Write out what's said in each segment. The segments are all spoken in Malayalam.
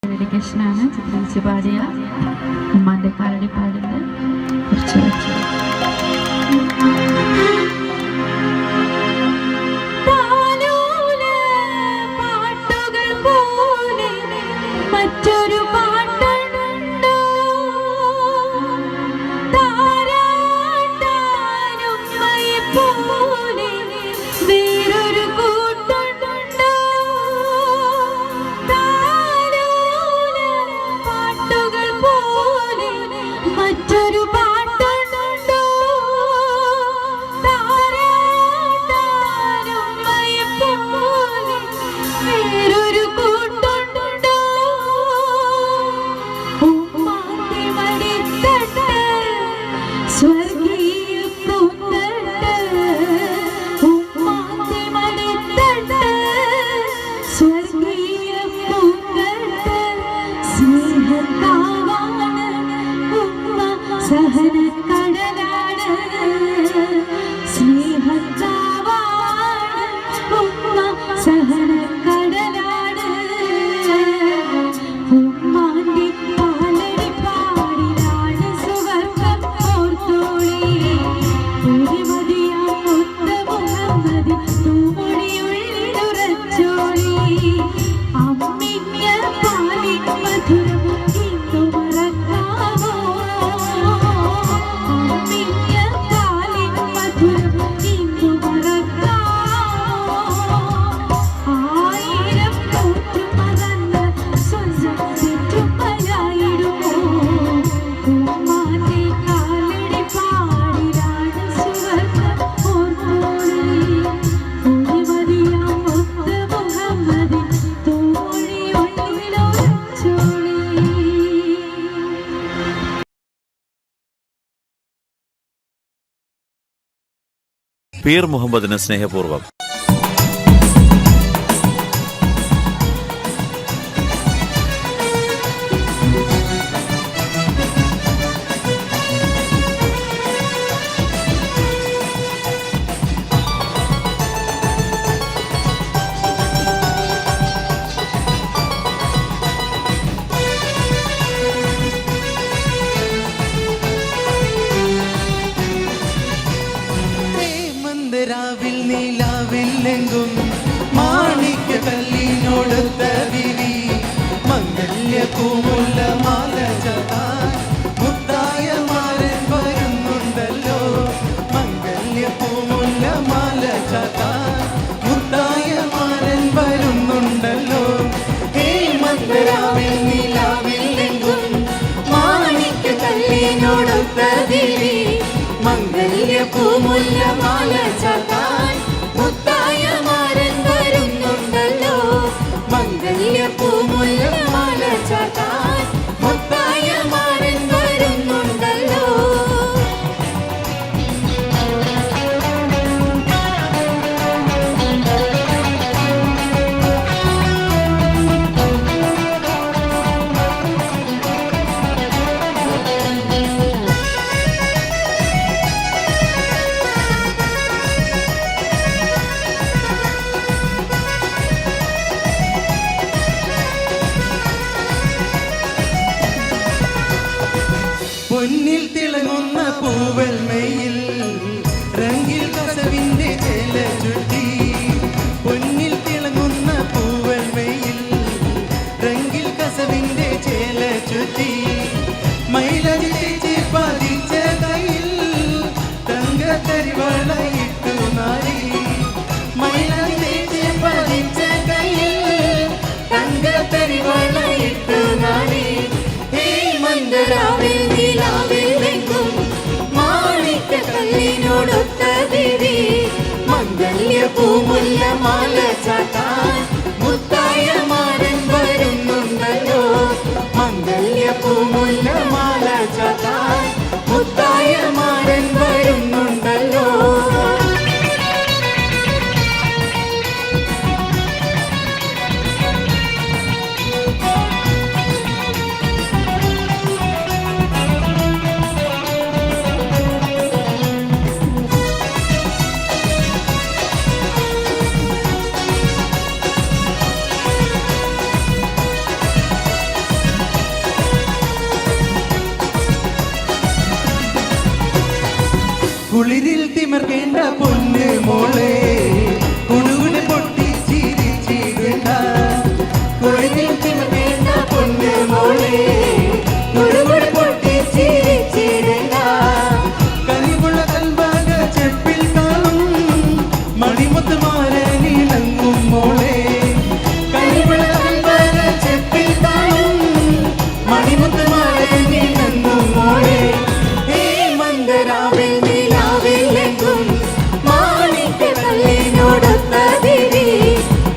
ഡെഡിക്കേഷനാണ് ചിത്രീച്ച് പാടിയ ഉമ്മാൻ്റെ കാലടിപ്പാടിൻ്റെ കുറച്ച് വെച്ചു. മറ്റൊരു പാട്ടുണ്ടോ താരാട്ടാനും പോലെ വേറൊരു കൂട്ടുണ്ടോ താലോല പാട്ടുകൾ പോലെ മറ്റൊരു പീർ മുഹമ്മദിന് സ്നേഹപൂർവ്വം. രാവിൽ നീലാവില്ലെങ്കും മാണിക്യ കല്ലിനോടുത്ത വിരി മംഗല്യ പൂമുല്ല മാല ചാത്താൻ മുത്തായ മാരൻ വരുന്നുണ്ടല്ലോ. മംഗല്യ പൂമുല്ല മാല ചാത്താൻ മുത്തായ മാരൻ വരുന്നുണ്ടല്ലോ. ഹേ മന്ദരാവിൽ നീലാവില്ലെങ്കും മാണിക്യ കല്ലിനോടുത്ത വിരി മംഗല്യ പൂമുല്ല മാല ചാത്താൻ മുത്തായ മാരൻ വരുന്നുണ്ടല്ലോ. മംഗല്യ പൂമുല്ല മാല ചാത്താൻ മുത്തായ മാരൻ വരുന്നുണ്ടല്ലോ. പൊന്നിൽ തിളങ്ങുന്ന പൂവൽമയിൽ രംഗിൽ കസവിന്റെ ചേല ചുറ്റി. പൊന്നിൽ തിളങ്ങുന്ന പൂവൽമയിൽ രംഗിൽ കസവിന്റെ ചേല ചുറ്റി. മൈലജി തേച്ച് പതിച്ച കയ്യിൽ തങ്കത്തരിവളയിട്ടു നാരി. മൈലജി തേച്ച് പതിച്ച കയ്യിൽ തങ്കത്തരിവളയിട്ടു നാരി. മന്ദരാവിൽ നീലാവില്ലെങ്കും മാണിക്യ കല്ലിനോടൊത്ത വിരി മംഗല്യ പൂമുല്ല മാല ചാത്താൻ മുത്തായ മാരൻ വരുന്നുണ്ടല്ലോ. മംഗല്യ പൂമുല്ല മാല ചാത്താൻ മുത്തായ മാരൻ വരുന്നുണ്ടല്ലോ. കുളിരിൽ തിമർക്കേണ്ട പൊന്ന് മോളെ കുടുകുടി പൊട്ടി ചിരിച്ചിടണ്ട. കുളിരിൽ തിമർക്കേണ്ട പൊന്ന് മോളെ കുടുകുടി പൊട്ടി ചിരിച്ചിടണ്ട. കനിവുള്ള കൽഭാഗ ചെപ്പിൽ കാണും മണിമുത്ത് മാരനിളങ്ങും മോളെ. കനിവുള്ള കൽഭാഗ ചെപ്പിൽ കാണും മണിമുത്ത് മാരനിളങ്ങും മോളെ. ഹേ മന്ദരാവിൽ മാണിക്യ കല്ലിനോടൊത്ത വിരി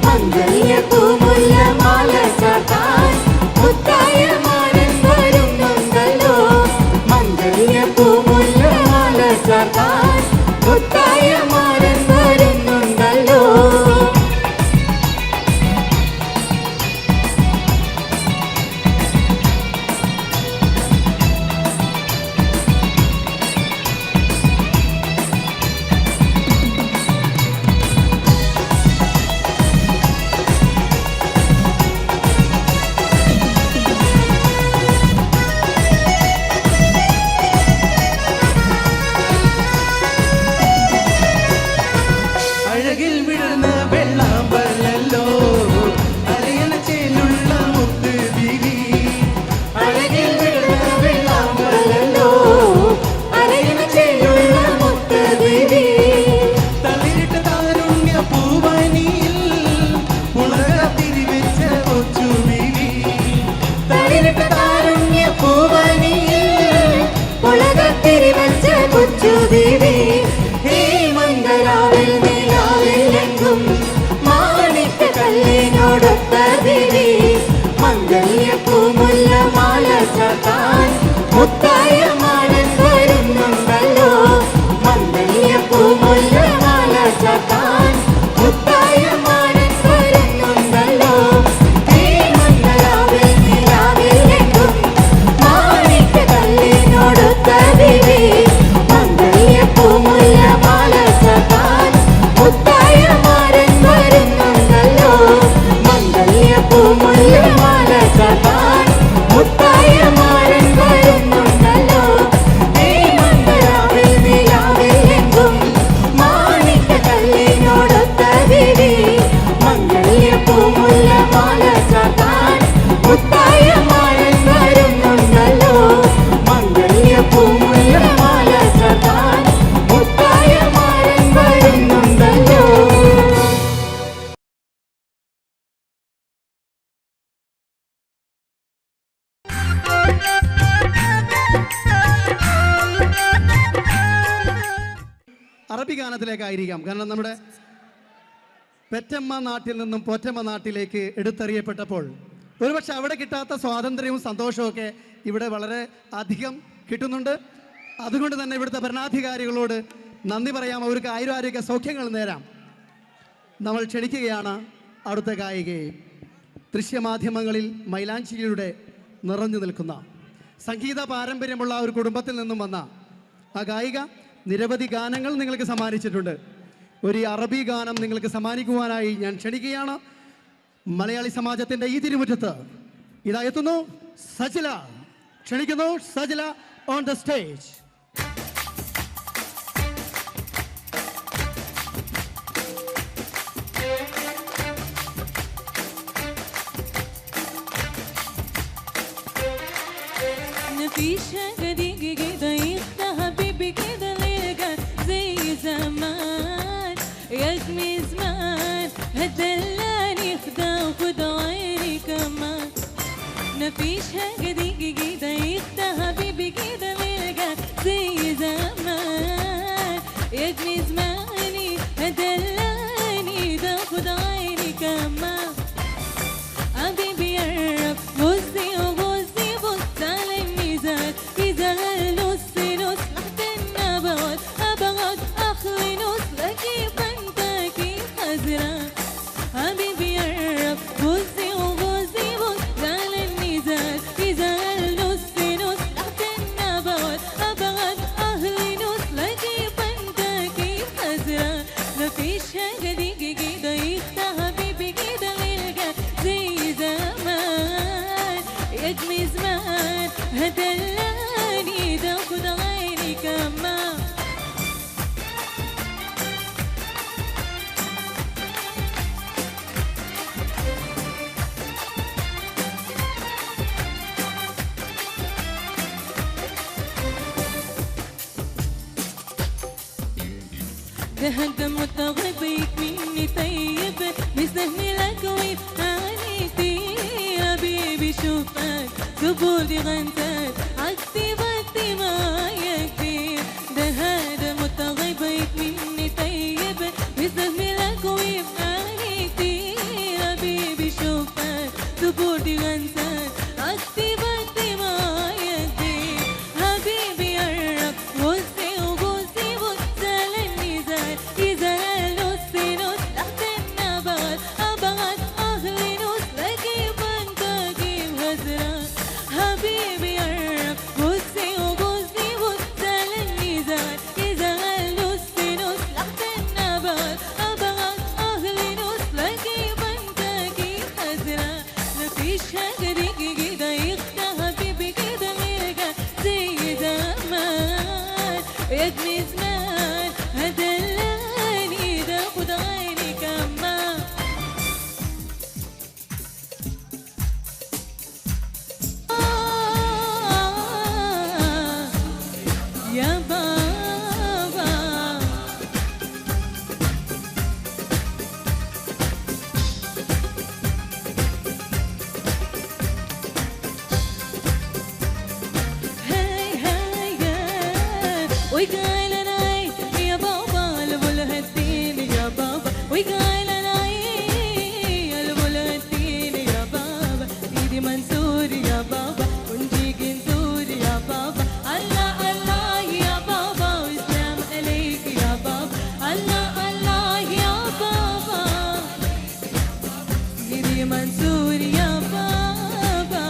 മംഗല്യ പൂമുല്ല മാല ചാത്താൻ മുത്തായ മാരൻ വരുന്നുണ്ടല്ലോ. മംഗല്യ പൂമുല്ല മാല ചാത്താൻ മുത്തായ മാരൻ വരുന്നുണ്ടല്ലോ. അഴകിൽ വിടർന്ന വെള്ളാമ്പലല്ലോ അരയണ ചേലുള്ള മുത്ത് വിരി. അഴകിൽ വിടർന്ന വെള്ളാമ്പലല്ലോ അരയണ ചേലുള്ള മുത്ത് വിരി. തളിരിട്ട താരുണ്യ പൂവനിയിൽ ഉലക തിരിവെച്ച കൊച്ചു വിരി. തളിരിട്ട താരുണ്യ പൂവനിയിൽ ഉലക തിരിവെച്ച കൊച്ചു വിരി. ഹേ മന്ദരാവിൽ നീലാവില്ലെങ്കും മാണിക്യ കല്ലിനോടൊത്ത വിരി മംഗല്യ പൂമുല്ല മാല ചാത്താൻ മുത്തായ മാരൻ വരുന്നുണ്ടല്ലോ. മംഗല്യ പൂമുല്ല മാല അറബി ഗാനത്തിലേക്കായിരിക്കാം. കാരണം നമ്മുടെ പെറ്റമ്മ നാട്ടിൽ നിന്നും പോറ്റമ്മ നാട്ടിലേക്ക് എടുത്തെറിയപ്പെട്ടപ്പോൾ ഒരുപക്ഷെ അവിടെ കിട്ടാത്ത സ്വാതന്ത്ര്യവും സന്തോഷവും ഇവിടെ വളരെ അധികം കിട്ടുന്നുണ്ട്. അതുകൊണ്ട് തന്നെ ഇവിടുത്തെ ഭരണാധികാരികളോട് നന്ദി പറയാം. അവർക്ക് ആയുരാരോഗ്യ സൗഖ്യങ്ങൾ നേരാം. നമ്മൾ ക്ഷണിക്കുകയാണ് അടുത്ത ഗായികയെ. ദൃശ്യമാധ്യമങ്ങളിൽ മൈലാഞ്ചിയിലൂടെ നിറഞ്ഞു നിൽക്കുന്ന സംഗീത പാരമ്പര്യമുള്ള ഒരു കുടുംബത്തിൽ നിന്നും വന്ന ആ ഗായിക നിരവധി ഗാനങ്ങൾ നിങ്ങൾക്ക് സമ്മാനിച്ചിട്ടുണ്ട്. ഒരു അറബി ഗാനം നിങ്ങൾക്ക് സമ്മാനിക്കുവാനായി ഞാൻ ക്ഷണിക്കുകയാണ്. മലയാളി സമാജത്തിൻ്റെ ഈ തിരുമുറ്റത്ത് ഇതാ എത്തുന്നു സജില. ക്ഷണിക്കുന്നു Sajila on the stage. مفيش جديد كده يفتح حبيبي كده نلقى زي زمان يا ابني زمان هتدلعني خدا وخدا عيني كمان مفيش جديد كده يفتح حبيبي كده نلقى زي زمان يا ابني زماني هتدلعني ده خدا عيني كمان حبيبي يا رب بصي وبصي بص على الميزان إذا النص نص تحت النبوات أبغاك أخلي نص أجيب أنت كيف حزران حبيبي يا رب بصي وبصي بص على الميزان إذا النص نص تحت النبوات أبغاك أخلي نص أجيب أنت كيف حزران مفيش جديد كده يفتح حبيبي كده نلقى زي زمان يا ابني زمان هدلاني تاخد عيني كمان ده هدم متغبيك مني طيب مستهملك ويفانيتي يا بيبي شوفك قبولي غنتك عكسي بطي ما يكفي ده هذا متغبيك مني طيب مستهملك ويفانيتي يا بيبي شوفك قبولي غنتك عكسي بطي ما يكفي حبيبي يا رب بصي وبصي بص على الميزان إذا النص نص تحت النبات أبغاك أهلي نص أجيب أنت أجيب هزران حبيبي يا رب بصي وبصي بص على الميزان إذا النص نص تحت النبات أبغاك أهلي نص أجيب أنت أجيب هزران مفيش حاجة كده يخدع حبيبي كده نلقى زي زمان يا ابني زمان هدلاني تاخد عيني كمان يا بابا هاي هاي وقال انا يا بابا البل هديني يا بابا وقال انا البل هديني يا بابا سيدي منصور يا بابا ونجيك نزور يا بابا الله الله يا بابا والسلام عليك يا بابا الله الله يا بابا سيدي منصور يا بابا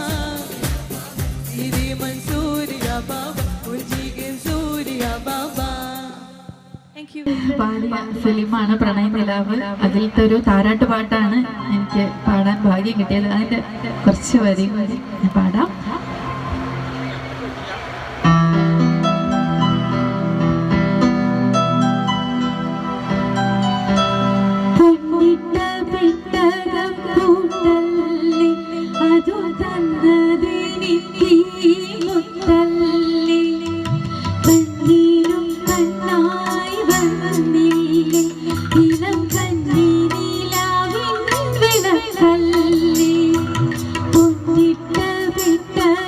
سيدي منصور يا بابا ونجيك نزور يا بابا Thank you. പാടിയ ഫിലിമാണ് പ്രണയ നിലാവ്. അതിലത്തെ ഒരു താരാട്ട് പാട്ടാണ് എനിക്ക് പാടാൻ ഭാഗ്യം കിട്ടിയത്. അതിന്റെ കുറച്ച് വരി ഞാൻ പാടാം. പൊന്നിട്ട പെട്ടകം പൂട്ടല്ലി അതു തന്നതെനിക്ക് മുത്തല്ലി കണ്ണീരും കണ്ണായി വന്നില്ലേ ഇളം കണ്ണീ നിലാവിൻ വിളക്കല്ലി പൊന്നിട്ട പെട്ടകം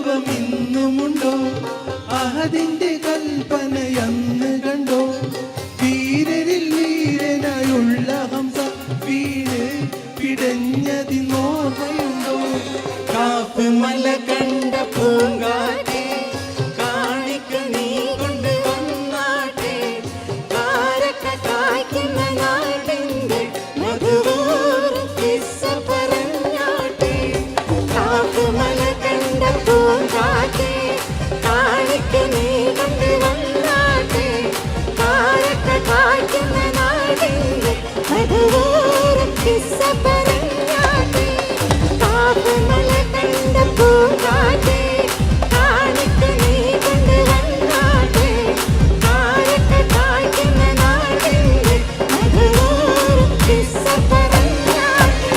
ദൈവം ഇന്നുമുണ്ടോ? അഹദിന്റെ കൽപ്പനയന്ന് കണ്ടോ? വീരരിൽ വീരനായുള്ള ഹംസ വീണ് പിടഞ്ഞതിനോർമ്മയുണ്ടോ? കാപ്പ് മല കണ്ട പൂങ്കാറ്റേ, കാണിക്ക നീ കൊണ്ട് വന്നാട്ടെ. കാരക്ക കായ്ക്കുന്ന നാടിന്റെ മധുവൂറും കിസ്സ പറഞ്ഞാട്ടെ. കാപ്പ് മല കണ്ട പൂങ്കാറ്റേ, കാണിക്ക നീ കൊണ്ട് വന്നാട്ടെ. കാരക്ക കായ്ക്കുന്ന നാടിന്റെ മധുവൂറും കിസ്സ പറഞ്ഞാട്ടെ. കാപ്പ് മല കണ്ട പൂങ്കാറ്റേ, കാണിക്ക നീ കൊണ്ട് വന്നാട്ടെ. കാരക്ക കായ്ക്കുന്ന നാടിന്റെ മധുവൂറും കിസ്സ പറഞ്ഞാട്ടെ.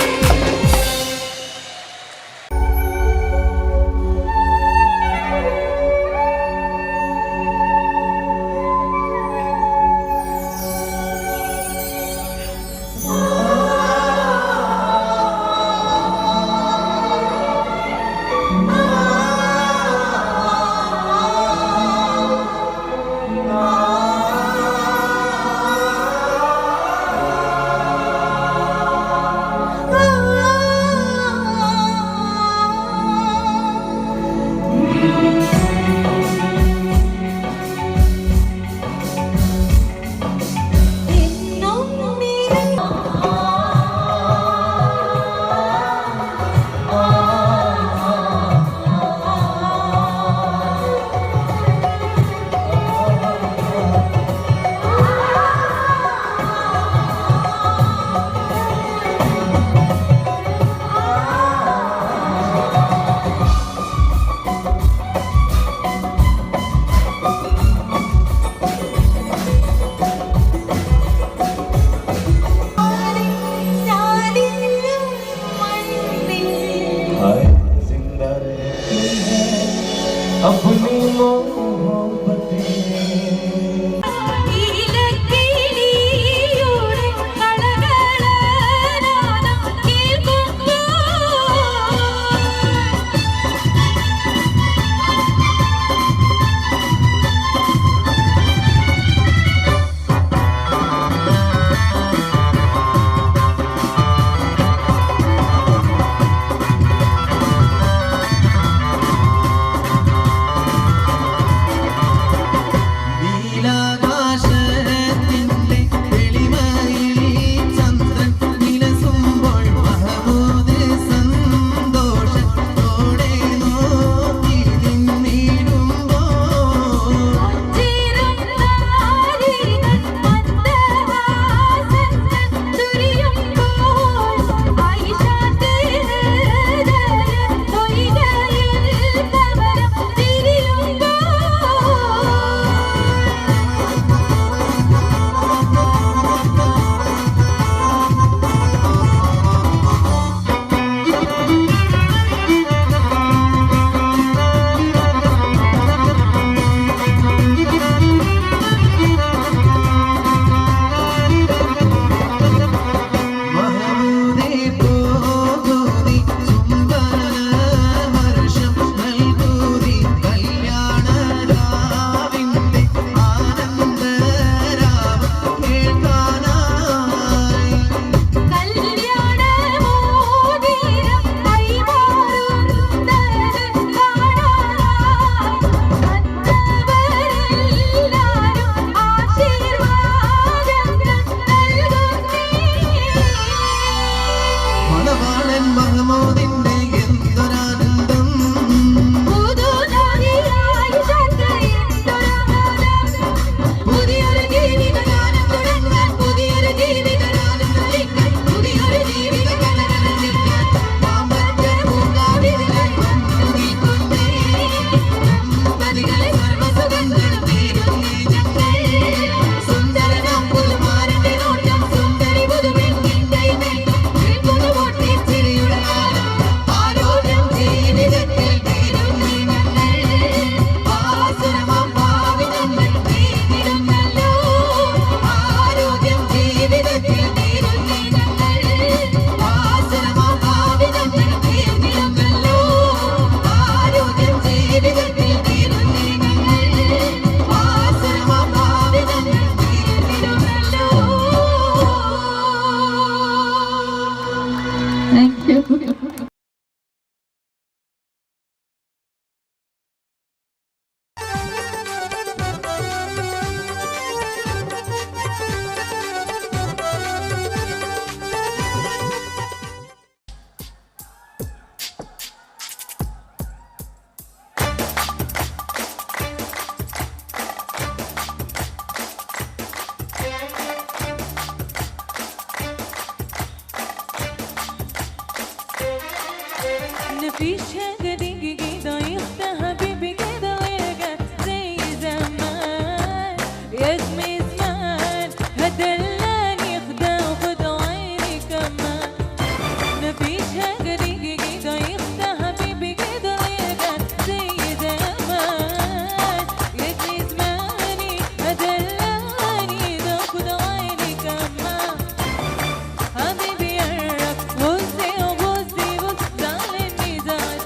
مفيش حاجة تيجي كده يخفى حبيبي كده ويرجع زي زمان يا اسمي زمان هدلاني خدا وخد عيني كمان مفيش حاجة تيجي كده يخفى حبيبي كده ويرجع زي زمان يا اسمي زماني هدلاني ده خد عيني كمان حبيبي يا رب بصي وبصي بص زعلني زعل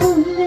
മുല്ല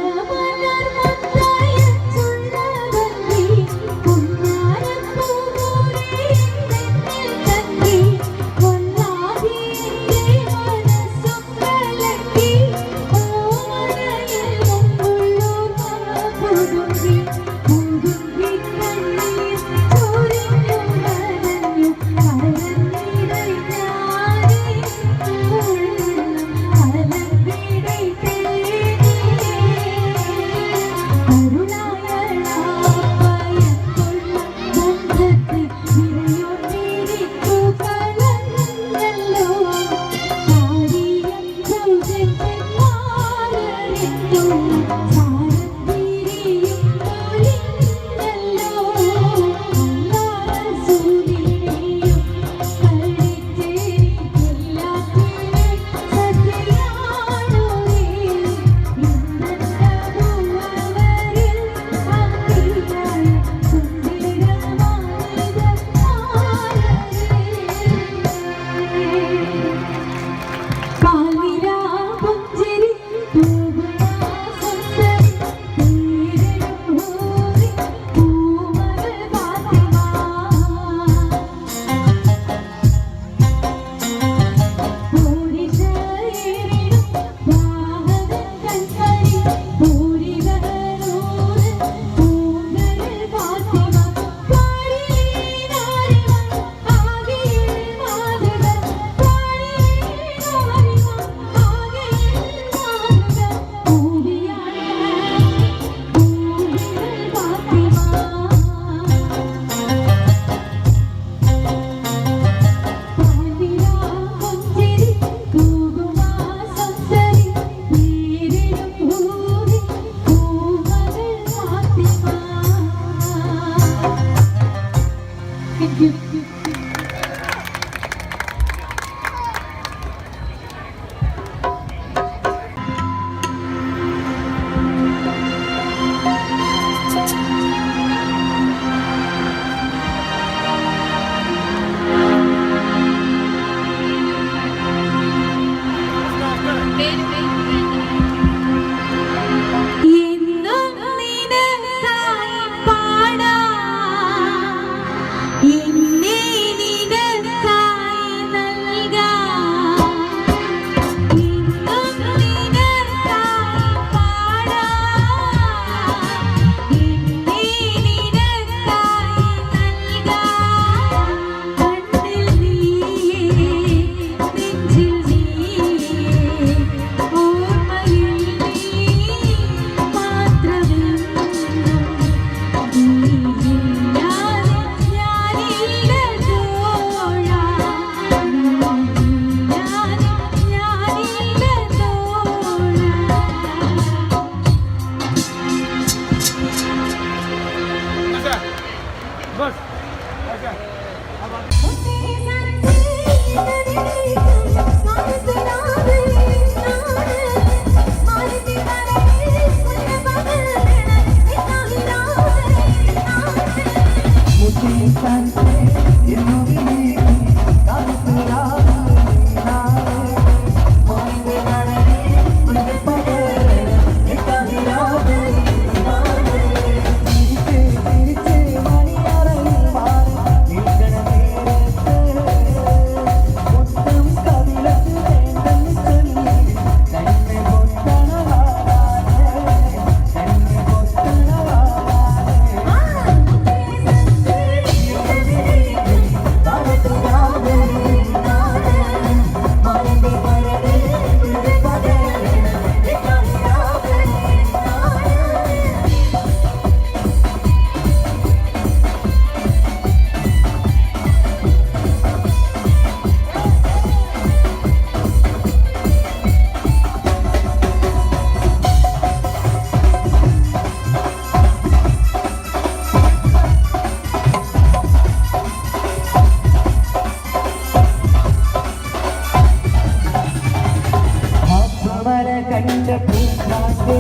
പൂക്കാറ്റേ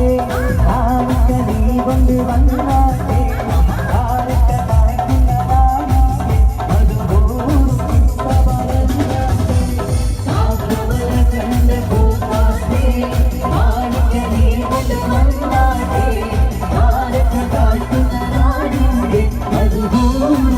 കാണിക്ക നീ കൊണ്ട് വന്നാട്ടെ കാരക്ക കായ്ക്കുന്ന നാടിന്റെ അതുപോലും കാക്കവല കണ്ട പൂക്കാറ്റേ കാണിക്ക നീ കൊണ്ട് വന്നാട്ടെ കാരക്ക കായ്ക്കുന്ന നാടിന്റെ അതുപോലും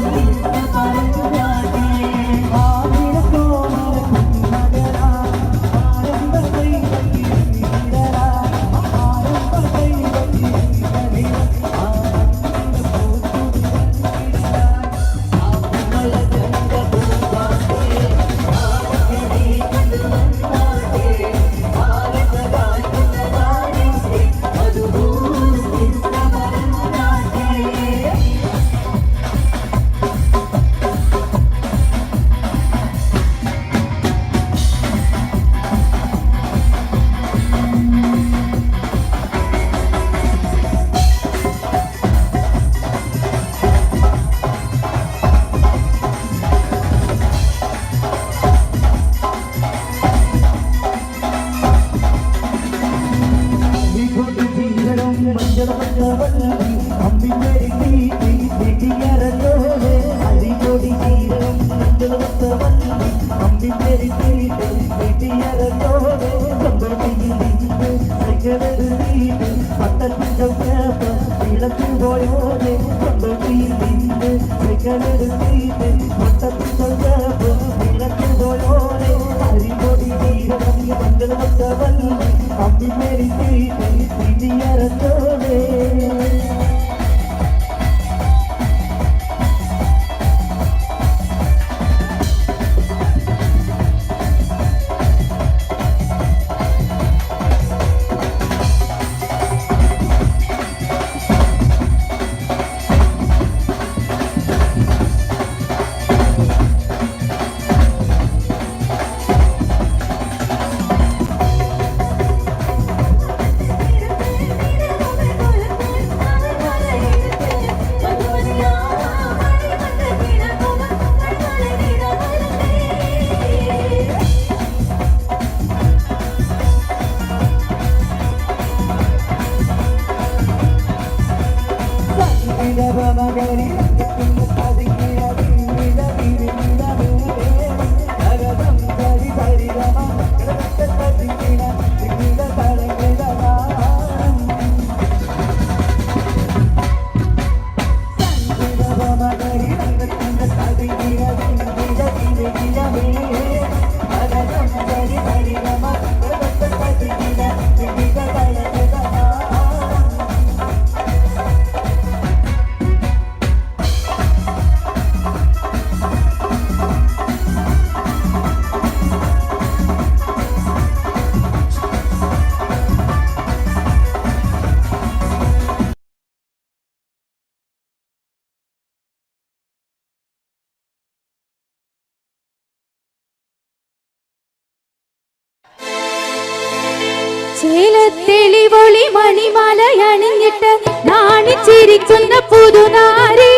ചേലത്തെളിവൊളി മണിമലയണിഞ്ഞിട്ട് നാണിച്ചിരിക്കുന്ന പുതുനാരി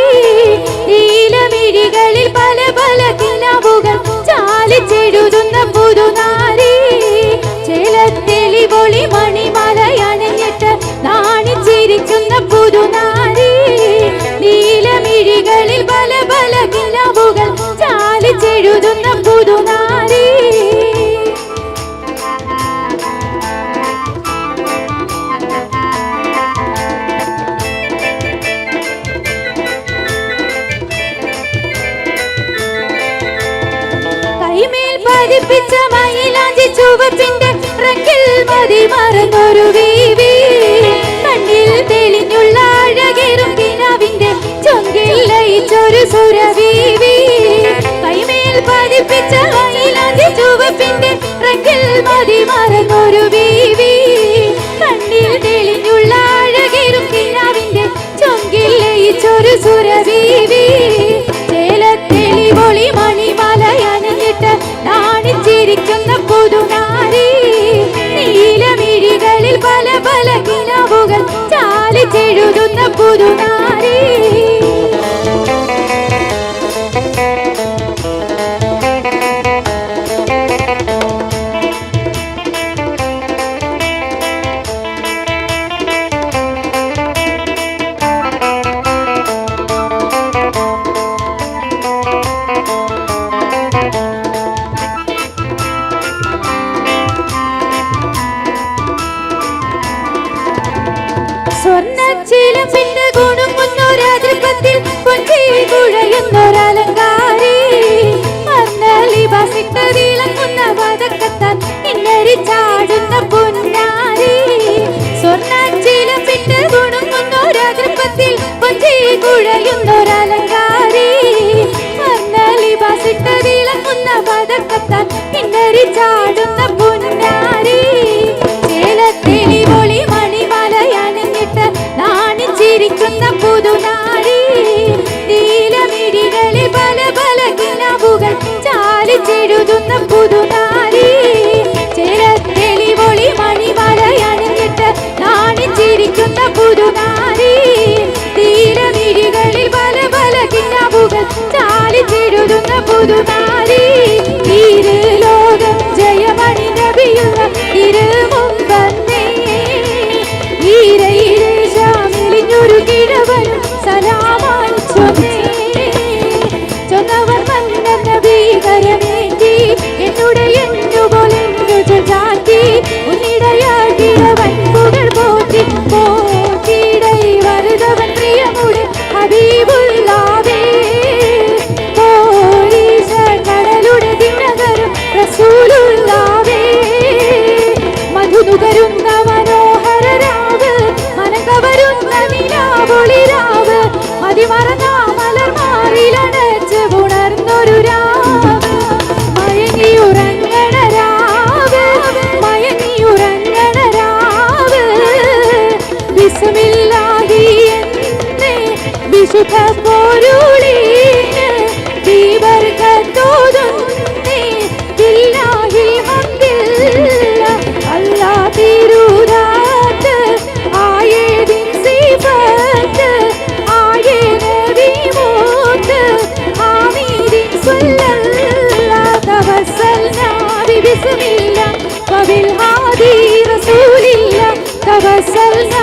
നീലമിഴികളിൽ പല പല കിനാവുകൾ ചാലിച്ചെഴുതുന്ന പുതുനാരി ചേലത്തെളിവൊളി മണിമലയണിഞ്ഞിട്ട് നാണിച്ചിരിക്കുന്ന പുതുനാരി നീലമിഴികളിൽ പല പല കിനാവുകൾ ചാലിച്ചെഴുതുന്ന പുതുനാരി പതിപ്പിച്ച മയിലാഞ്ചി ചുവപ്പിന്റെ റങ്കിൽ മതി മറന്നൊരു വീവി കണ്ണിൽ തെളിഞ്ഞുള്ള അഴകേറും കിനാവിന്റെ ചൊങ്കിൽ ലയിച്ചൊരു സുരവീവി കൈമേൽ പതിപ്പിച്ച മയിലാഞ്ചി ചുവപ്പിന്റെ റങ്കിൽ മതി മറന്നൊരു വീവി കണ്ണിൽ തെളിഞ്ഞുള്ള അഴകേറും കിനാവിന്റെ ചൊങ്കിൽ ലയിച്ചൊരു സുരവീവി ചേലത്തെളിവൊളി മണിമലയണിഞ്ഞിട്ട് നാണിച്ചിരിക്കുന്ന പുതുനാരി നീലമിഴികളിൽ പല പല കിനാവുകൾ ചാലിച്ചെഴുതുന്ന പുതുനാരി സ്വർണ്ണച്ചിലമ്പിന്റെ ഗുണുങ്ങുന്നൊരാതൃപ്പത്തിൽ കൊഞ്ചി കുഴയുന്നൊരലങ്കാരി ലിബാസിട്ട തിളങ്ങുന്ന പതക്കത്താൽ ഇന്നരി ചാടുന്ന പൊന്നാരി സ്വർണ്ണച്ചിലമ്പിന്റെ ഗുണുങ്ങുന്നൊരാതൃപ്പത്തിൽ കൊഞ്ചി കുഴയുന്നൊരലങ്കാരി ലിബാസിട്ട തിളങ്ങുന്ന പതക്കത്താൽ ഇന്നരി ചാടുന്ന പൊന്നാരി ചേലത്തേലി പൊളി മണിമലയണിഞ്ഞിട്ട് നാണിച്ചിരിക്കുന്ന പുതുനാരി നീലമിഴികളിൽ പല പല കിനാവുകൾ ചാലിച്ചെഴുതുന്ന പുതുനാരി ചേലത്തേലി പൊളി മണിമലയണിഞ്ഞിട്ട് നാണിച്ചിരിക്കുന്ന പുതുനാരി നീലമിഴികളിൽ പല പല കിനാവുകൾ ചാലിച്ചെഴുതുന്ന പുതുനാരി ഇരു ലോകം ജയമണി നബിയുള്ള ഇരുമുമ്പന്നേ ഈരയിലേശാമിലിഞ്ഞൊരു കിഴവനും സലാമായി ചൊന്നവർ മന്നന്ന ഭീകരമേറ്റി എന്നുടെ എന്നുപോലെ ചാറ്റി ഉന്നിടയാൾ കിഴവൻ പുകൾ പോറ്റി പോറ്റിടൈ വരുതവൻ പ്രിയമുടെ ഹബീബുല്ലാവേ പോലീസ കടലുടെ ദിനകരും റസൂലുള്ളാവേ മധുനുകരുന്ന മനോഹര രാവ് മനകവരുന്ന നിലാവൊളിരാവ് മതിമറന്ന മലർമാറിലണച്ച് ഉണർന്നൊരു രാവ് മയങ്ങിയുറങ്ങണ രാവ് മയങ്ങിയുറങ്ങണ രാവ് ബിസ്മില്ലാഹി എന്നേ വിശുദ്ധ പൊരുളിന് ദീപർക്കത്തോതുന്നേ ബില്ലാഹിൽ ഹംദില്ല അല്ലാ തിരുദാത്ത് ആയേദിൻ സിഫത്ത് ആയേ നബി മൂത്ത് ആമീദിൻ സ്വല്ലല്ലാഹു തവസ്സൽനാ ബിസ്മില്ലാ വബിൽ ഹാദി റസൂലില്ലാ തവസ്സൽനാ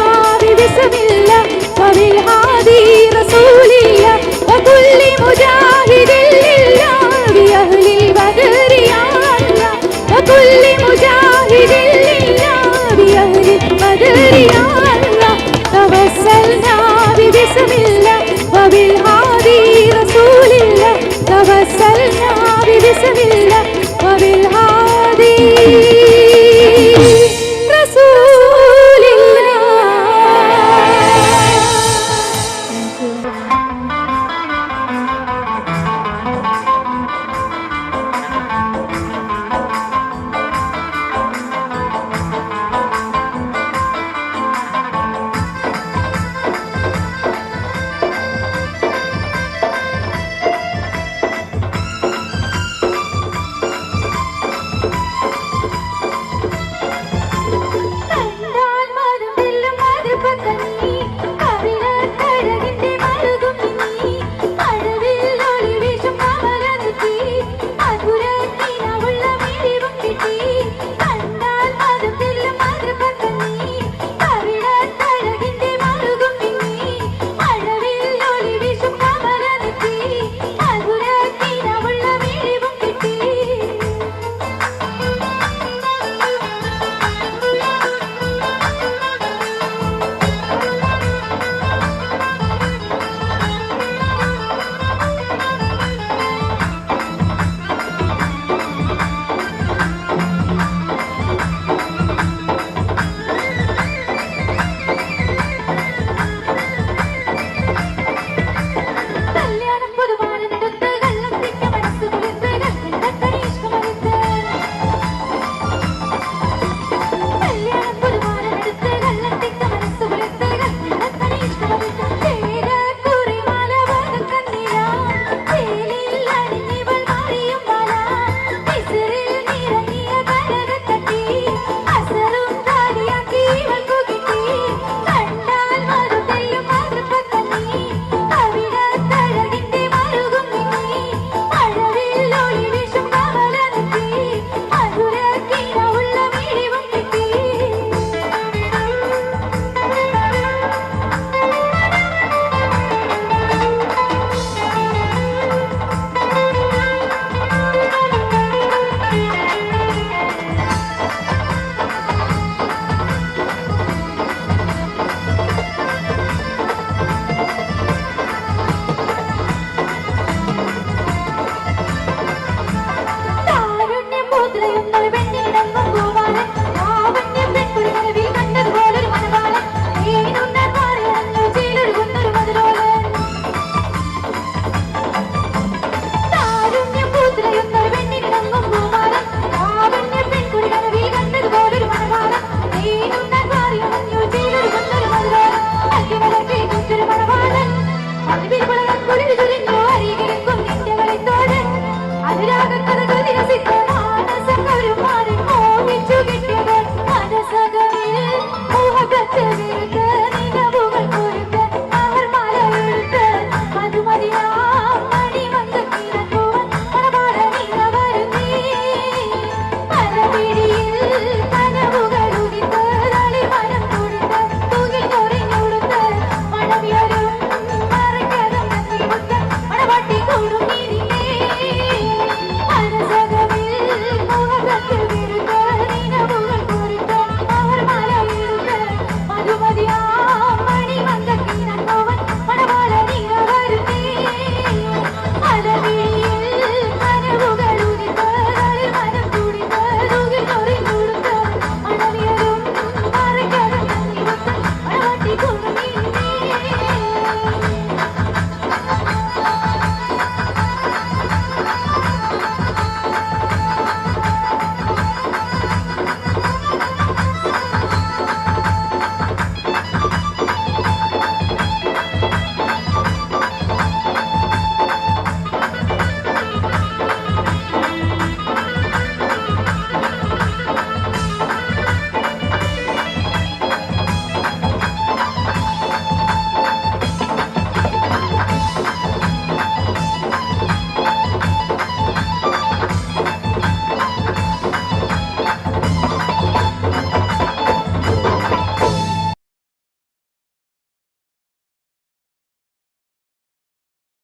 ബിസ്മില്ലാ വബിൽ ഹാദി റസൂലില്ലാ വകുല്ലി മുജാഹിദിൻ ലില്ലാ ബിഅഹ്ലിൽ ബദരി യാ അല്ലാഹ് വകുല്ലി മുജാഹിദിൻ ലില്ലാ ബിഅഹ്ലിൽ ബദരി യാ അല്ലാഹ് തവസ്സൽനാ ബിസ്മില്ലാ വബിൽ ഹാദി റസൂലില്ലാ തവസ്സൽനാ ബിസ്മില്ലാ വബിൽ ഹാദി റസൂലില്ലാ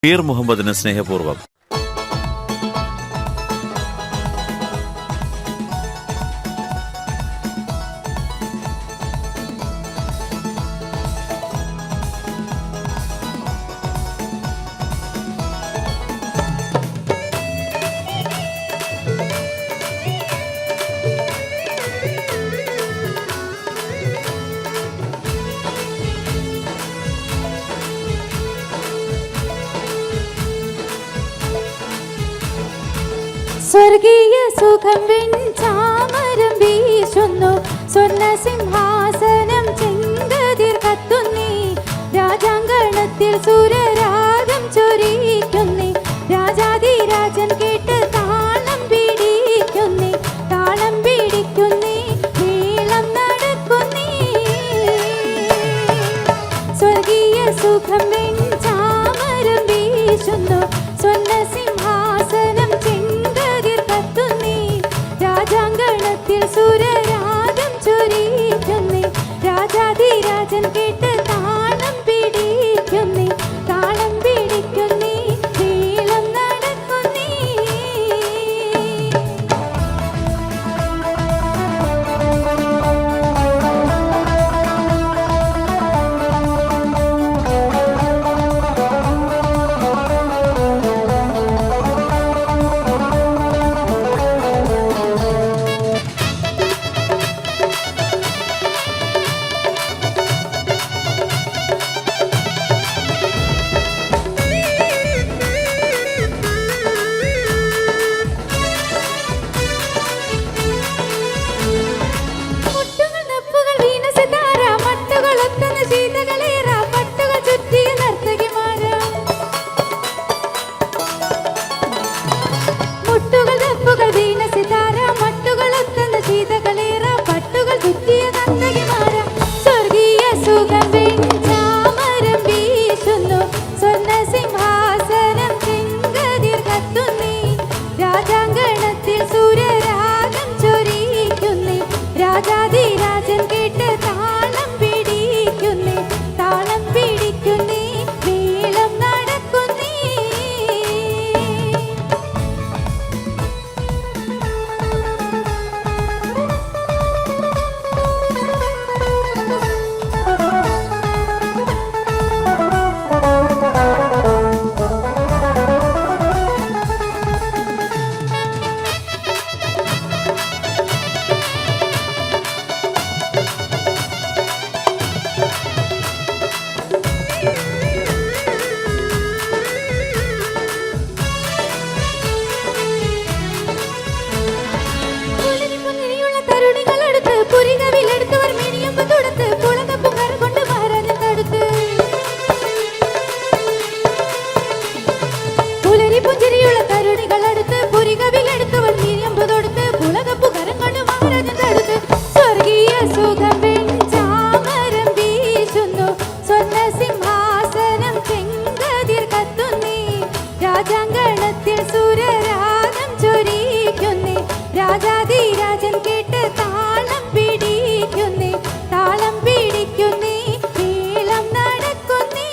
പീർ മുഹമ്മദിന് സ്നേഹപൂർവ്വം. സ്വർഗീയ സുഖം വെഞ്ചാമരം വീശുന്നു, സ്വർണ്ണ സിംഹാസനം ചെങ്കതിർ കത്തുന്നീ, രാജാങ്കണത്തിൽ സൂര്യരാഗം ചൊരിക്കുന്നേ, രാജാധിരാജൻ കേട്ട് താളം പിടിക്കുന്നേ, താളം പിടിക്കുന്നേ, മേളം നടക്കുന്നേ. സ്വർഗീയ സുഖം വെഞ്ചാമരം വീശുന്നു, സ്വർണ്ണ സിംഹാസനം ചെങ്കതിർ കത്തുന്നേ, രാജാങ്കണത്തിൽ സൂര്യരാഗം ചൊരിക്കുന്നേ, രാജാധിരാജൻ കേട്ട് താളം പിടിക്കുന്നേ, താളം പിടിക്കുന്നേ, മേളം നടക്കുന്നേ. മുട്ടുകൾ നപ്പുകൾ വീണ സിതാര, മട്ടുകൾ ഒത്തുന്ന ശീതകളേറ, പട്ടുകൾ ചുറ്റിയ നർത്തകിമാര. മുട്ടുകൾ നപ്പുകൾ വീണ സിതാര, മട്ടുകൾ ഒത്തുന്ന ശീതകളേറ, പട്ടുകൾ ചുറ്റിയ നർത്തകിമാര. സ്വർഗീയ സുഖം വെഞ്ചാമരം വീശുന്നു, സ്വർണ്ണ സിംഹാസനം ചെങ്കതിർ കത്തുന്നേ, രാജാങ്കണത്തിൽ സൂര്യരാഗം ചൊരിക്കുന്നേ, രാജാധിരാജൻ കേട്ട് താളം പിടിക്കുന്നേ, താളം പിടിക്കുന്നേ, മേളം നടക്കുന്നേ. പുലരിപ്പൊന്നിരിയുള്ള തരുണികളടുത്ത്, പുരികവിലെടുത്തവർ മിനിയമ്പ് തൊടുത്ത്, പുളകപ്പുകാർ കൊണ്ട് മഹാരാജൻ തടുത്ത്. പുലരിപ്പുഞ്ചിരിയുള്ള തരുണികളടുത്ത്, പുരികവിലെടുത്തവർ മിനിയമ്പ് തൊടുത്ത്, പുളകപ്പുകാരൻ കൊണ്ട് മഹാരാജൻ തടുത്ത്. സ്വർഗീയ സുഖം വെഞ്ചാമരം വീശുന്നു, സ്വർണ്ണ സിംഹാസനം ചെങ്കതിർ കത്തുന്നേ, രാജാങ്കണത്തിൽ സൂര്യരാഗം ചൊരിക്കുന്നേ, രാജാധിരാജൻ കേട്ട് താളം പിടിക്കുന്നേ, താളം പിടിക്കുന്നേ, മേളം നടക്കുന്നേ.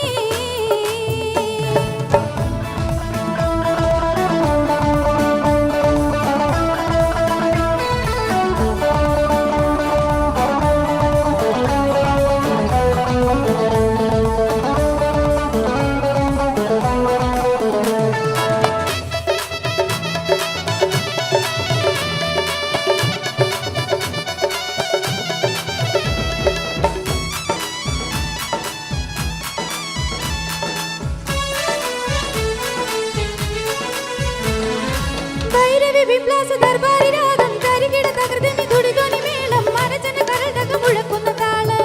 ഭൈരവി വിപ്ലാസ ദർബാരി രാഗം, കരികിട തകർത്തിനി തുടികൊനി മേളം, മനജന കരടക മുഴക്കുന്ന താളം.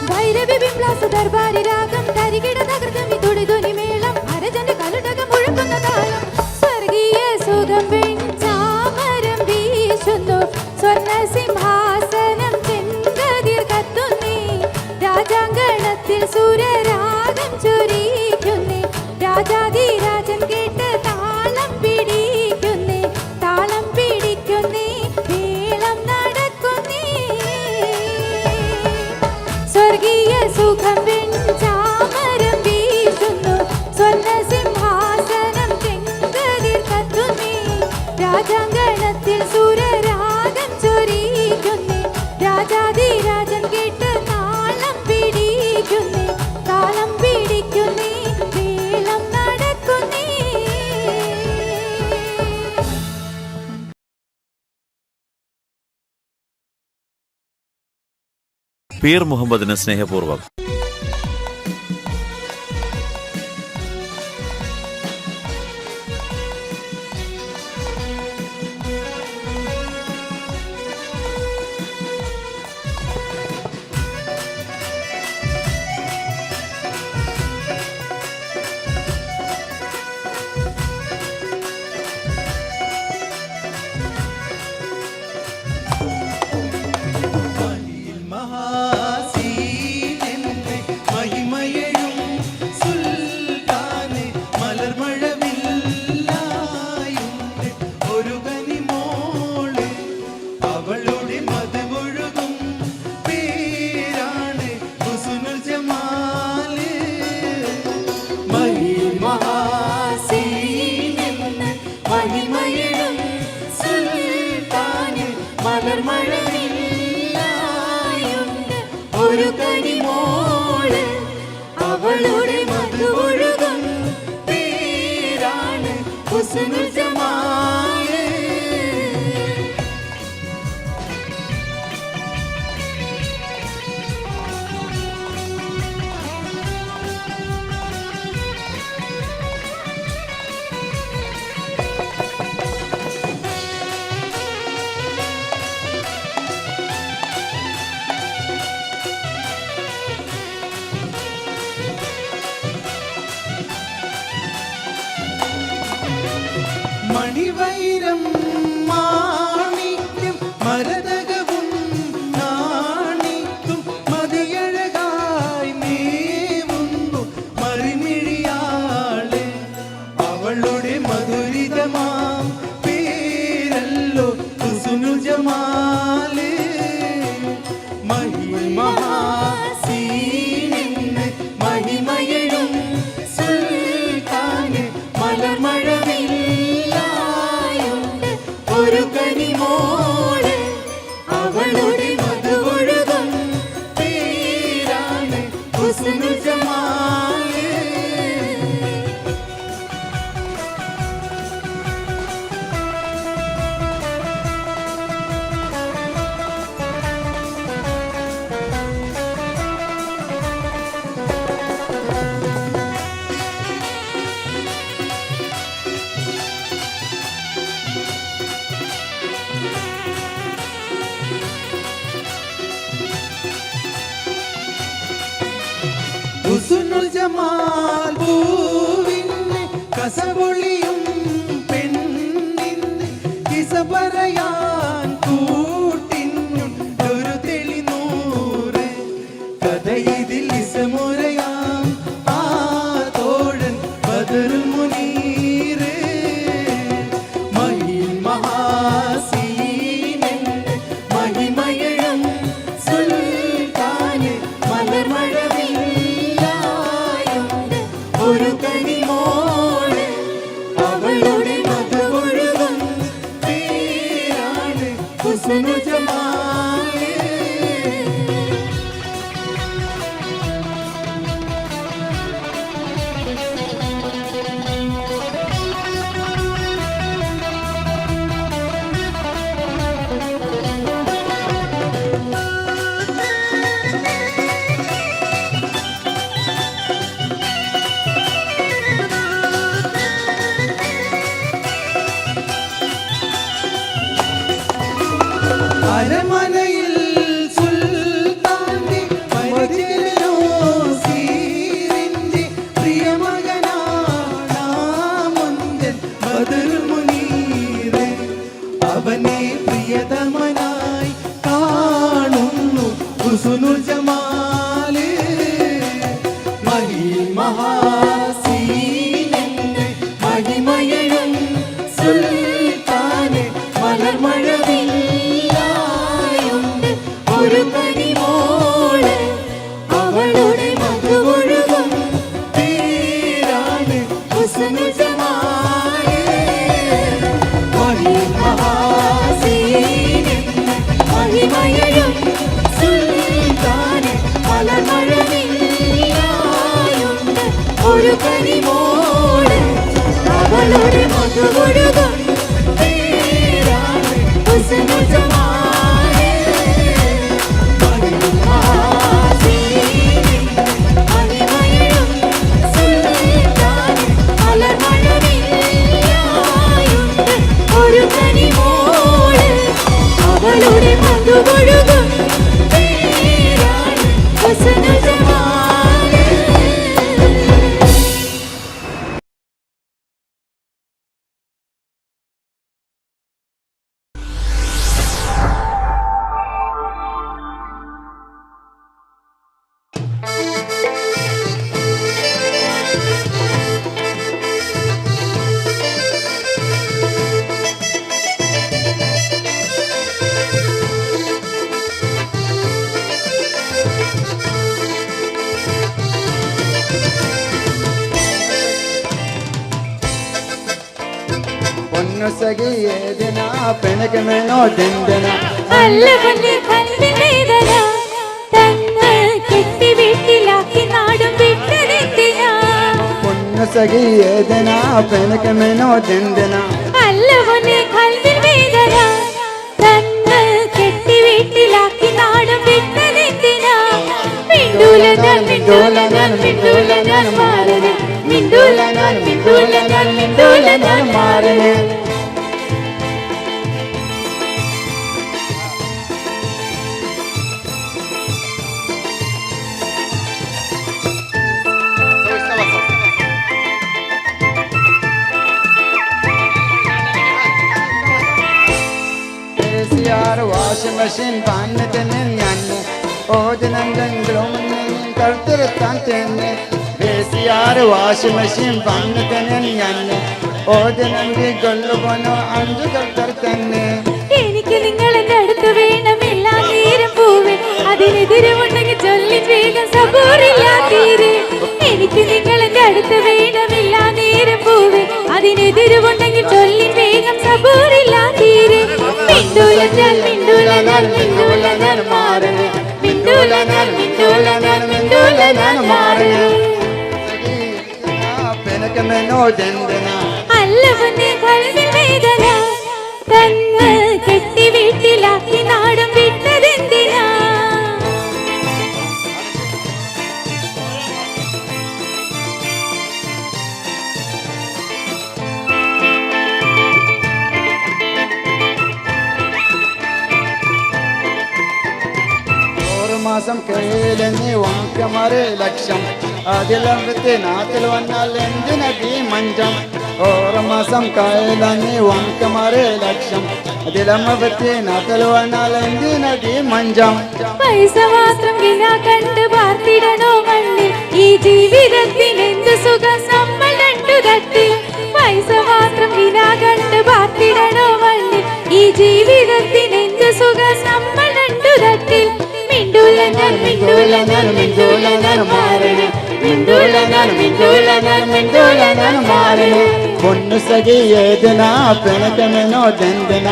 ഭൈരവി വിപ്ലാസ ദർബാരി രാഗം, കരികിട തകർത്തിനി തുടികൊനി മേളം, മനജന കരടക മുഴക്കുന്ന താളം. സ്വർഗീയ സുഖം വെഞ്ചാമരം വീശുന്നു, സ്വർണ്ണ സിംഹാസനം ചെങ്കതിർ കത്തുന്നേ, രാജാങ്കണത്തിൽ സൂര്യരാഗം ചൊരിക്കുന്നേ, രാജാധിരാജൻ കേട്ട് താളം പിടിക്കുന്നേ, താളം പിടിക്കുന്നേ, മേളം നടക്കുന്നേ. സ്വർഗീയ സുഖം വെഞ്ചാമരം പീർ മുഹമ്മദിന് സ്നേഹപൂർവ്വം. ഒരു കനിമോള് അവളുടെ മധുവൊഴുകും പേരാണ് ഹുസ്നുൽ ജമാല്. മണിവൈരം മാണിക്യം മരതകവും നാണിക്കും മതിയഴകായി നീവുന്നു മറിമിഴിയാളെ അവളുടെ മധുരിതമാം പേരല്ലോ ഹുസ്നുൽ ജമാല്. മഹാസീനിന്ന് മഹിമയഴും സുൽത്താന് മലർമഴവില്ലായുണ്ട് ഒരു കനിമോള് അവളുടെ മധുവൊഴുകും പേരാണ് ഹുസ്നുൽ ജമാല്. ഹുസ്നുൽ ജമാൽ പൂവിന് കസപൊളിയും പെണ്ണിന് കിസ പറയാൻ കൂട്ടിനും ഒരു തെളിനൂറ് കഥ ഇതിൽ ഇസമുറയാം ആ തോഴൻ ബദറുൽ മുനീറ്. മഹാസീനന്റെ മഹിമയഴും സുൽത്താന് മലർമഴവില്ലായുണ്ട് ഒരു കനിമോള് അവളുടെ മധുവൊഴുകും പേരാണ് ഹുസ്നുൽ ജമാല്. അരമനയിൽ സുൽത്താന്റെ പരിചരനോ സീരിന്റെ പ്രിയമകനാമുന്തൻ ബദറുൽ മുനീറ്. അവനെ പ്രിയതമനായി കാണുന്നു ഹുസ്നുൽ ജമാല്. മഹാസീനന്റെ മഹിമയഴും സുൽത്താന് മലർമഴവില്ലായുണ്ട് ഒരു കനിമോള് അവളുടെ മധുവൊഴുകും പേരാണ് ഹുസ്നുൽ ജമാല്. മഹാസീനന്റെ മഹിമയഴും സുൽത്താന് മലർമഴവില്ലായുണ്ട് ഒരു കനിമോള് അവളുടെ മധുവൊഴുകും പേരാണ് ഹുസ്നുൽ ജമാല്. സഖി ഏതിനാ പെനകമെനോ ദന്തന അല്ല പൊന്നെ കൽവിൽ വേദന തന്ന് കെട്ടി വീട്ടിലാക്കി നാടും വിട്ടതെന്തിനാ പൊന്നു സഖി ഏതിനാ പെനകമെനോ ദന്തന അല്ല പൊന്നെ കൽവിൽ വേദന തന്ന് കെട്ടി വീട്ടിലാക്കി നാടും വിട്ടതെന്തിനാ മിണ്ടൂല ഞാൻ മിണ്ടൂല ഞാൻ മിണ്ടൂല ഞാൻ മാറണേ മിണ്ടൂല ഞാൻ മിണ്ടൂല ഞാൻ മിണ്ടൂല ഞാൻ മാറണേ വാഷിംഗ് മെഷീൻ പാന്നത്തിന് ഞാൻ ഓജനെന്തെങ്കിലും കഴുത്തിരുത്താൻ തന്നെ വാഷിംഗ് മെഷീൻ പാന്നത്തിന് ഞാൻ ഓജനെന്തി കൊല്ലുപോനോ 5 കഴുത്തർ തന്നെ എനിക്ക് നിങ്ങൾ എന്റെ അടുത്ത് വേണം എല്ലാ നേരം പൂവേ അതിനെതിരുമുണ്ടെങ്കിൽ ചൊല്ലി വേഗം സബൂറില്ലാ തീരെ എനിക്ക് നിങ്ങൾ എന്റെ അടുത്ത് വേണം എല്ലാ നേരം പൂവേ അതിനെതിരുമുണ്ടെങ്കിൽ ചൊല്ലി വേഗം സബൂറില്ലാ തീരെ മിണ്ടൂല ഞാൻ മിണ്ടൂല ഞാൻ മിണ്ടൂല ഞാൻ മാറണേ മിണ്ടൂല ഞാൻ മിണ്ടൂല ഞാൻ മിണ്ടൂല ഞാൻ മാറണേ പെനകമെനോ ദന്തന അല്ല പൊന്നെ കൽവിൽ വേദന തന്ന് കെട്ടി വീട്ടിലാക്കി നാടും വിട്ടതെന്തിനാ മാസം കയ്യിലെന്നി വാക്കമാരെ ലക്ഷം അതിലത്തെ നാട്ടിൽ വന്നാൽ എന്തിനീ മഞ്ചം 6 മാസം കയ്യിലെന്നി വാക്കമാരെ ലക്ഷം അതിലത്തെ നാട്ടിൽ വന്നാൽ എന്തിനീ മഞ്ചം പൈസ മാത്രം വില കണ്ട് പാർത്തിടണോ മണ്ണിൽ ഈ ജീവിതത്തിന് എന്ത് സുഖം നമ്മൾ രണ്ടു തട്ടിൽ പൈസ മാത്രം വില കണ്ട് പാർത്തിടണോ മണ്ണിൽ ഈ ജീവിതത്തിന് എന്ത് സുഖം നമ്മൾ രണ്ടു തട്ടിൽ മിണ്ടൂല ഞാൻ മിണ്ടൂല ഞാൻ മിണ്ടൂല ഞാൻ മാറണേ മിണ്ടൂല ഞാൻ മിണ്ടൂല ഞാൻ മിണ്ടൂല ഞാൻ മാറണേ പൊന്നു സഖി ഏതിനാ പെനകമെനോ ദന്തന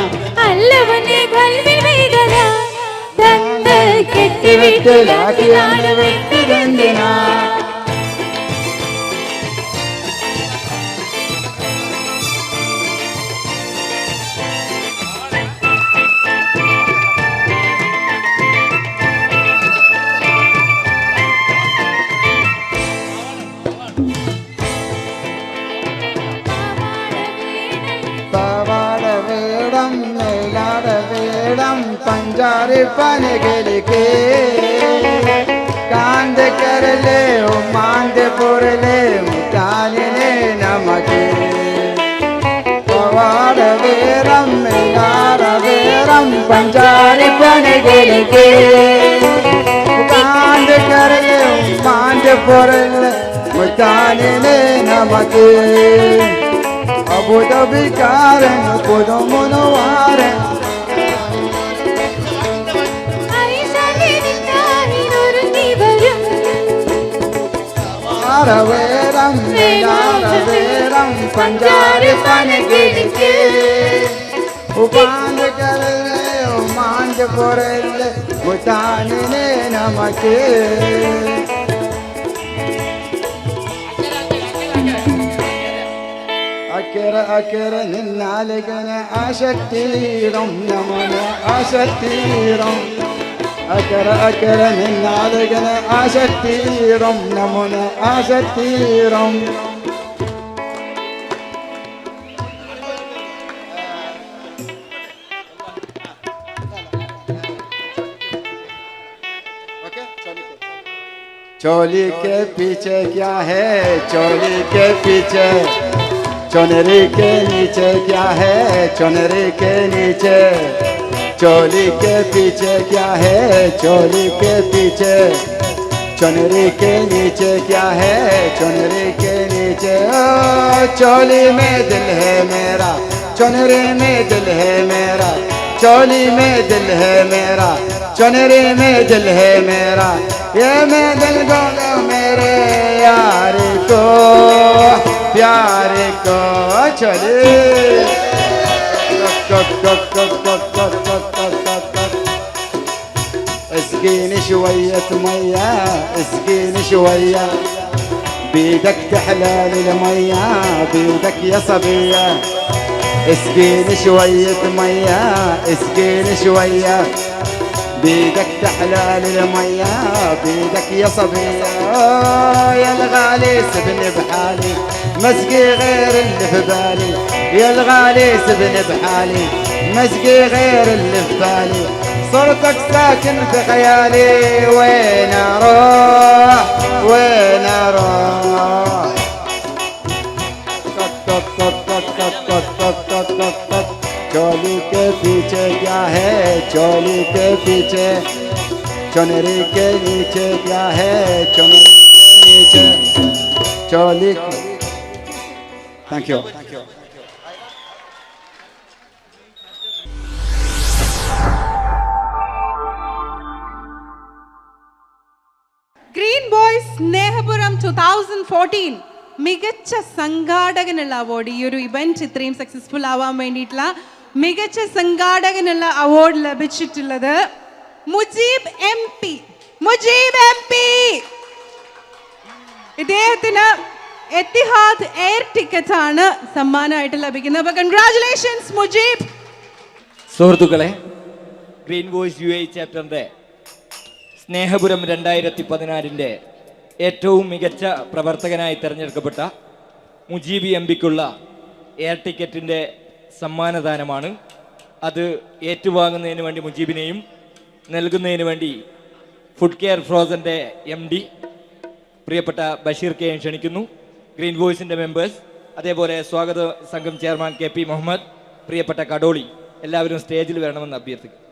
അല്ല പൊന്നെ കൽവിൽ വേദന തന്ന് കെട്ടി വീട്ടിലാക്കി നാട് വിട്ടതെന്തിനാ പാവാട വേടം മേലാട വേടം പഞ്ചാരി പനകലിക്ക് കാന്ത കരലേ മാന്ത പൊരലേ മുത്താലിനെ നമക്ക് പാവാട വേടം മേലാട വേടം പഞ്ചാരി പനകലിക്ക് കാന്ത കരലേ മാന്ത പൊരലേ മുത്താലിനെ നമക്ക് അബുദാബിക്കാരൻ പുതുമുനുവാരൻ ആരവേരം ആരവേരം പഞ്ചാരി പനകിടിക്ക് ഉപാന്ത കരലേ ഉമാന്ത പൊരലേ മുത്താനിനെ നമക്ക് അക്കര നിന്നാലികന ആശക്തിയിടം നമന ആശക്തിയിടം അക്കര നിന്നാലികന ആശക്തിയിടം നമന ആശക്തിയിടം चोली के पीछे क्या है चोली के पीछे चुनरी के नीचे क्या है चुनरी के नीचे चोली के पीछे क्या है चोली के पीछे चुनरी के नीचे क्या है चुनरी के नीचे ओ चोली में दिल है मेरा चुनरी में दिल है मेरा चोली में दिल है मेरा चुनरी में दिल है मेरा ये मैं दिल को मेरे यार को प्यार को चले اسقيني شوية مية اسقيني شوية بيدك تحلال المية بيدك يا صبية اسقيني شوية مية اسقيني شوية بيدك تحلال المية بيدك يا صبية يا الغالي سبني بحالي مسقي غير اللي في بالي يا الغالي سبني بحالي مسقي غير اللي في بالي صرتك ساكن في خيالي وين اروح وين اروح चोली के पीछे क्या है चोली के पीछे चुनरी के नीचे क्या है चुनरी के नीचे चोली thank you green boys Snehapuram 2014 മികച്ച സംഘാടകനുള്ള അവാർഡ്. ഈ ഒരു ഇവന്റ് ഇത്രയും സക്സസ്ഫുൾ ആവാൻ വേണ്ടിയിട്ടുള്ള മികച്ച സംഘാടകനുള്ള അവാർഡ് ലഭിച്ചിട്ടുള്ളത് മുജീബ് MP. മുജീബ് MP ഇദ്ദേഹത്തിന് എത്തിഹാദ് എയർ ടിക്കറ്റ് ആണ് സമ്മാനമായിട്ട് ലഭിക്കുന്നത്. അപ്പോൾ കൺഗ്രാറ്റുലേഷൻസ് മുജീബ്. സുഹൃത്തുക്കളെ, ഗ്രീൻ വോയ്സ് UAE ചാപ്റ്ററിന്റെ സ്നേഹപുരം 2014 ഏറ്റവും മികച്ച പ്രവർത്തകനായി തിരഞ്ഞെടുക്കപ്പെട്ട മുജീബ് MPക്കുള്ള എയർ ടിക്കറ്റിൻ്റെ സമ്മാനദാനമാണ്. അത് ഏറ്റുവാങ്ങുന്നതിന് വേണ്ടി മുജീബിനെയും നൽകുന്നതിന് വേണ്ടി ഫുഡ് കെയർ ഫ്രോസൻ്റെ MD പ്രിയപ്പെട്ട ബഷീർ കെയും ക്ഷണിക്കുന്നു. ഗ്രീൻ വോയ്സിൻ്റെ മെമ്പേഴ്സ്, അതേപോലെ സ്വാഗത സംഘം ചെയർമാൻ KP മുഹമ്മദ്, പ്രിയപ്പെട്ട കഡോളി, എല്ലാവരും സ്റ്റേജിൽ വരണമെന്ന് അഭ്യർത്ഥിക്കുന്നു.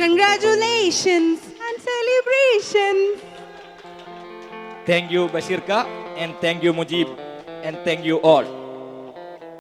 Congratulations and celebrations. Thank you Bashir Ka and thank you Mujib and thank you all.